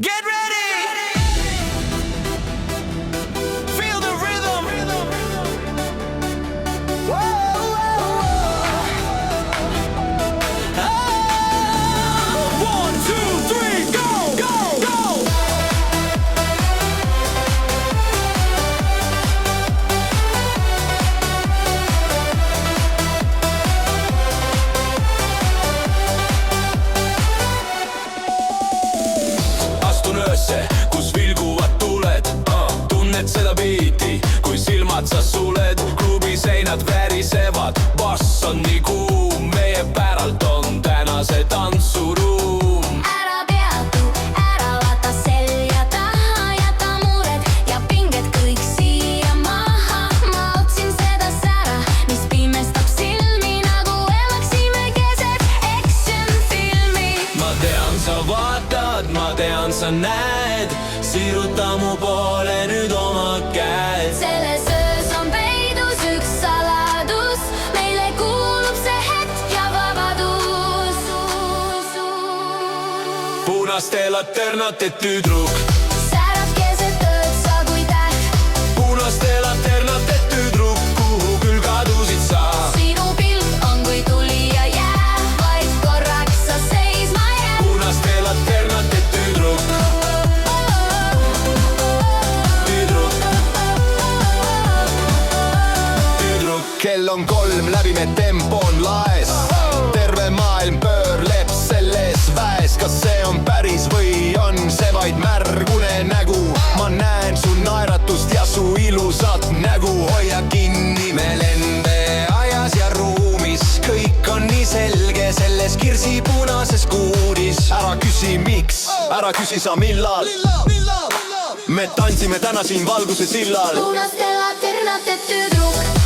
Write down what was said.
Get ready! Feel the rhythm! Whoa, whoa, whoa. Ah! 1, 2, 3, go! Go! Go! Astun öösse, kus vilguvad tuled, tunned seda biiti, kui silmad sa suled. Klubi seinad värisevad, bass on nii kuum, meie päralt on täna see tantsuruum. Ära peatu, ära vaata selja taha, jäta mured ja pinged kõik siia maha. Ma otsin seda sära, mis pimestab silmi, nagu elaksime keset action-filmi. Ma tean, sa vaatad, ma tean, sa näed, siruta mu poole nüüd oma käed. Selles öös on peidus üks saladus, meile kuulub see hetk ja vabadus. Punaste laternate tüdruk, Särad keset ööd sa kui täht, punaste laternate tüdruk, kuhu küll kadusid sa? sinu pilt on kui tuli ja jää, vaid korraks sa seisma jääd. Punaste laternate tüdruk, tüdruk, tüdruk. kell on 3, läbime tempo on laes. Terve maailm pöörleb selles väes. Kas see on päris või on see vaid märgune nägu? Ma näen su naeratust ja su ilusat nägu. Hoia kinni, me lende ajas ja ruumis. Kõik on nii selge selles kirsipunases kuuris. Ära küsi miks, ära küsi sa millal. Me tantsime täna siin valguse sillal. Punaste laternate tüdruk.